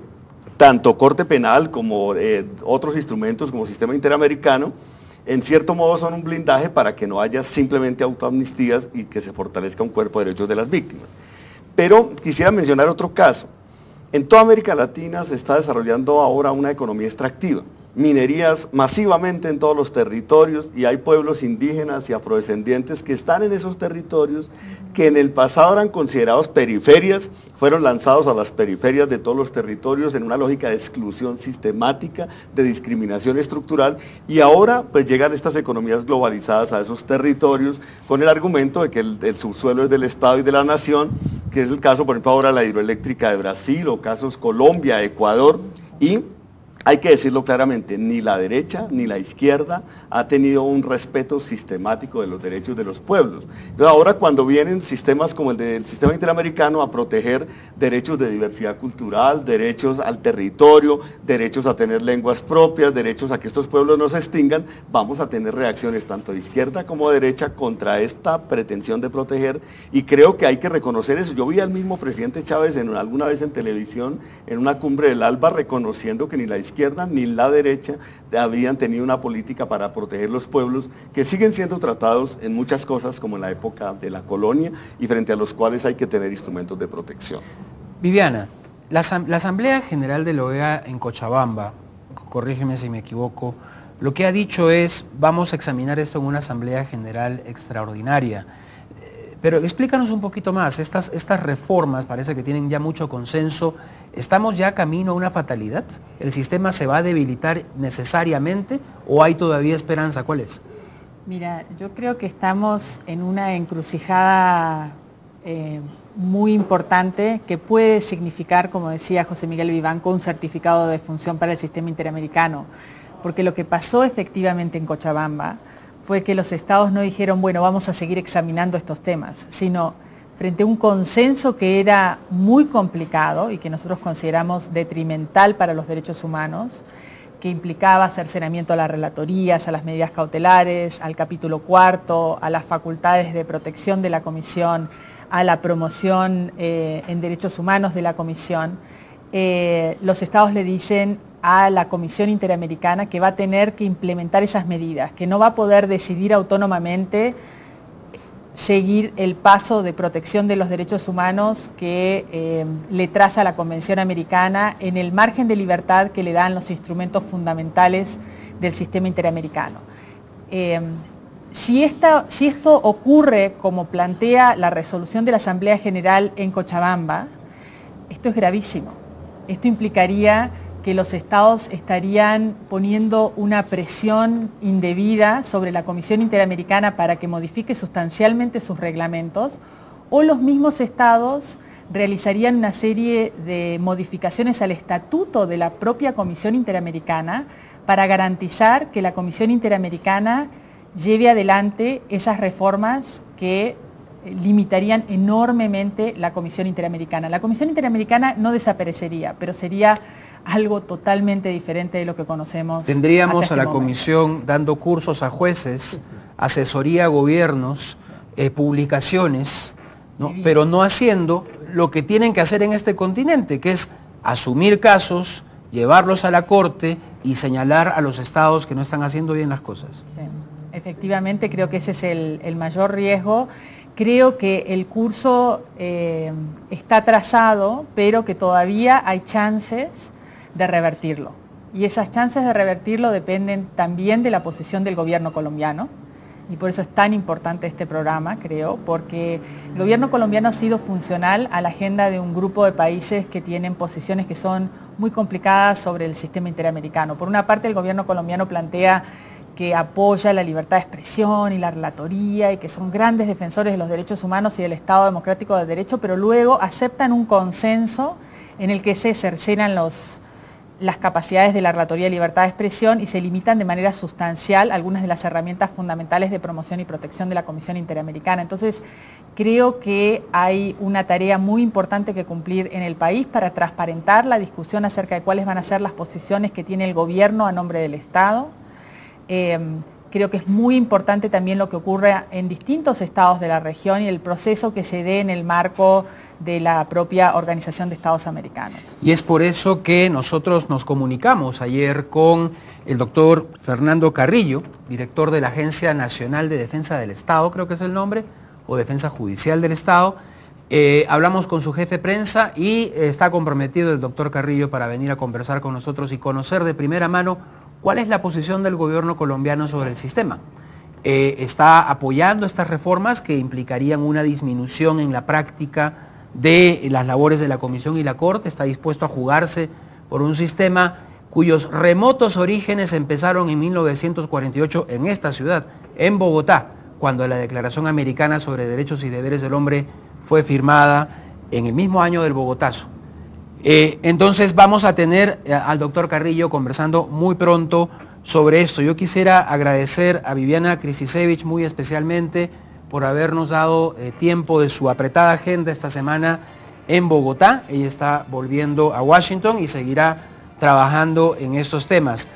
tanto Corte Penal como otros instrumentos como Sistema Interamericano, en cierto modo son un blindaje para que no haya simplemente autoamnistías y que se fortalezca un cuerpo de derechos de las víctimas. Pero quisiera mencionar otro caso. En toda América Latina se está desarrollando ahora una economía extractiva, minerías masivamente en todos los territorios y hay pueblos indígenas y afrodescendientes que están en esos territorios que en el pasado eran considerados periferias, fueron lanzados a las periferias de todos los territorios en una lógica de exclusión sistemática, de discriminación estructural y ahora pues llegan estas economías globalizadas a esos territorios con el argumento de que el subsuelo es del Estado y de la nación, que es el caso por ejemplo ahora la hidroeléctrica de Brasil o casos Colombia, Ecuador y hay que decirlo claramente, ni la derecha ni la izquierda ha tenido un respeto sistemático de los derechos de los pueblos. Entonces ahora cuando vienen sistemas como el del sistema interamericano a proteger derechos de diversidad cultural, derechos al territorio, derechos a tener lenguas propias, derechos a que estos pueblos no se extingan, vamos a tener reacciones tanto de izquierda como de derecha contra esta pretensión de proteger y creo que hay que reconocer eso. Yo vi al mismo presidente Chávez alguna vez en televisión, en una cumbre del ALBA, reconociendo que ni la izquierda ni la derecha habían tenido una política para proteger los pueblos que siguen siendo tratados en muchas cosas como en la época de la colonia y frente a los cuales hay que tener instrumentos de protección. Viviana, la Asamblea General de la OEA en Cochabamba, corrígeme si me equivoco, lo que ha dicho es vamos a examinar esto en una Asamblea General extraordinaria. Pero explícanos un poquito más, estas reformas parece que tienen ya mucho consenso, ¿estamos ya camino a una fatalidad? ¿El sistema se va a debilitar necesariamente o hay todavía esperanza? ¿Cuál es? Mira, yo creo que estamos en una encrucijada muy importante que puede significar, como decía José Miguel Vivanco, un certificado de función para el sistema interamericano, porque lo que pasó efectivamente en Cochabamba fue que los estados no dijeron, bueno, vamos a seguir examinando estos temas, sino frente a un consenso que era muy complicado y que nosotros consideramos detrimental para los derechos humanos, que implicaba cercenamiento a las relatorías, a las medidas cautelares, al capítulo 4, a las facultades de protección de la Comisión, a la promoción en derechos humanos de la Comisión, los estados le dicen a la Comisión Interamericana que va a tener que implementar esas medidas, que no va a poder decidir autónomamente seguir el paso de protección de los derechos humanos que le traza la Convención Americana en el margen de libertad que le dan los instrumentos fundamentales del sistema interamericano. Si esto ocurre como plantea la resolución de la Asamblea General en Cochabamba, esto es gravísimo. Esto implicaría que los estados estarían poniendo una presión indebida sobre la Comisión Interamericana para que modifique sustancialmente sus reglamentos, o los mismos estados realizarían una serie de modificaciones al estatuto de la propia Comisión Interamericana para garantizar que la Comisión Interamericana lleve adelante esas reformas que limitarían enormemente la Comisión Interamericana. La Comisión Interamericana no desaparecería, pero sería algo totalmente diferente de lo que conocemos. Tendríamos a la Comisión dando cursos a jueces, asesoría a gobiernos, publicaciones, ¿no? Pero no haciendo lo que tienen que hacer en este continente, que es asumir casos, llevarlos a la Corte y señalar a los estados que no están haciendo bien las cosas. Sí, efectivamente creo que ese es el mayor riesgo. Creo que el curso está trazado, pero que todavía hay chances de revertirlo. Y esas chances de revertirlo dependen también de la posición del gobierno colombiano, y por eso es tan importante este programa, creo, porque el gobierno colombiano ha sido funcional a la agenda de un grupo de países que tienen posiciones que son muy complicadas sobre el sistema interamericano. Por una parte, el gobierno colombiano plantea que apoya la libertad de expresión y la relatoría y que son grandes defensores de los derechos humanos y del Estado democrático de derecho, pero luego aceptan un consenso en el que se cercenan las capacidades de la relatoría y libertad de expresión y se limitan de manera sustancial algunas de las herramientas fundamentales de promoción y protección de la Comisión Interamericana. Entonces, creo que hay una tarea muy importante que cumplir en el país para transparentar la discusión acerca de cuáles van a ser las posiciones que tiene el gobierno a nombre del Estado. Creo que es muy importante también lo que ocurre en distintos estados de la región y el proceso que se dé en el marco de la propia Organización de Estados Americanos. Y es por eso que nosotros nos comunicamos ayer con el doctor Fernando Carrillo, director de la Agencia Nacional de Defensa del Estado, creo que es el nombre, o Defensa Judicial del Estado. Hablamos con su jefe de prensa y está comprometido el doctor Carrillo para venir a conversar con nosotros y conocer de primera mano cuál es la posición del gobierno colombiano sobre el sistema. Está apoyando estas reformas que implicarían una disminución en la práctica de las labores de la Comisión y la Corte, está dispuesto a jugarse por un sistema cuyos remotos orígenes empezaron en 1948 en esta ciudad, en Bogotá, cuando la Declaración Americana sobre Derechos y Deberes del Hombre fue firmada en el mismo año del Bogotazo. Entonces vamos a tener al doctor Carrillo conversando muy pronto sobre esto. Yo quisiera agradecer a Viviana Krzyzewicz muy especialmente por habernos dado tiempo de su apretada agenda esta semana en Bogotá. Ella está volviendo a Washington y seguirá trabajando en estos temas.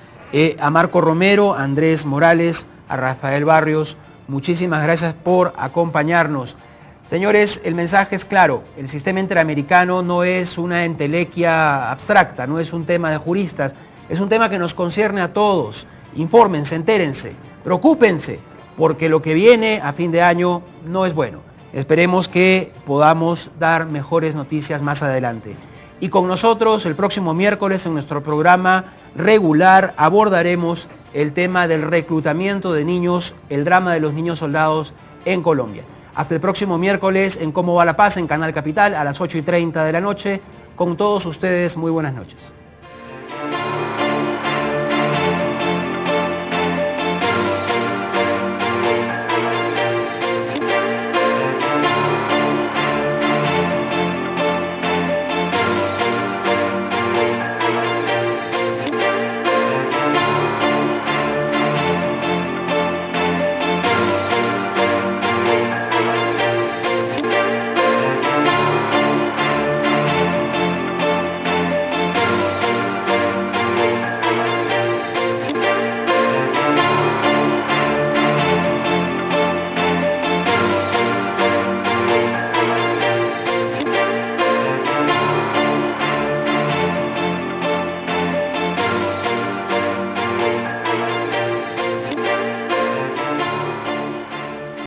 A Marco Romero, a Andrés Morales, a Rafael Barrios, muchísimas gracias por acompañarnos. Señores, el mensaje es claro, el sistema interamericano no es una entelequia abstracta, no es un tema de juristas, es un tema que nos concierne a todos. Infórmense, entérense, preocúpense, porque lo que viene a fin de año no es bueno. Esperemos que podamos dar mejores noticias más adelante. Y con nosotros el próximo miércoles en nuestro programa regular abordaremos el tema del reclutamiento de niños, el drama de los niños soldados en Colombia. Hasta el próximo miércoles en Cómo va la Paz en Canal Capital a las 8:30 de la noche. Con todos ustedes, muy buenas noches.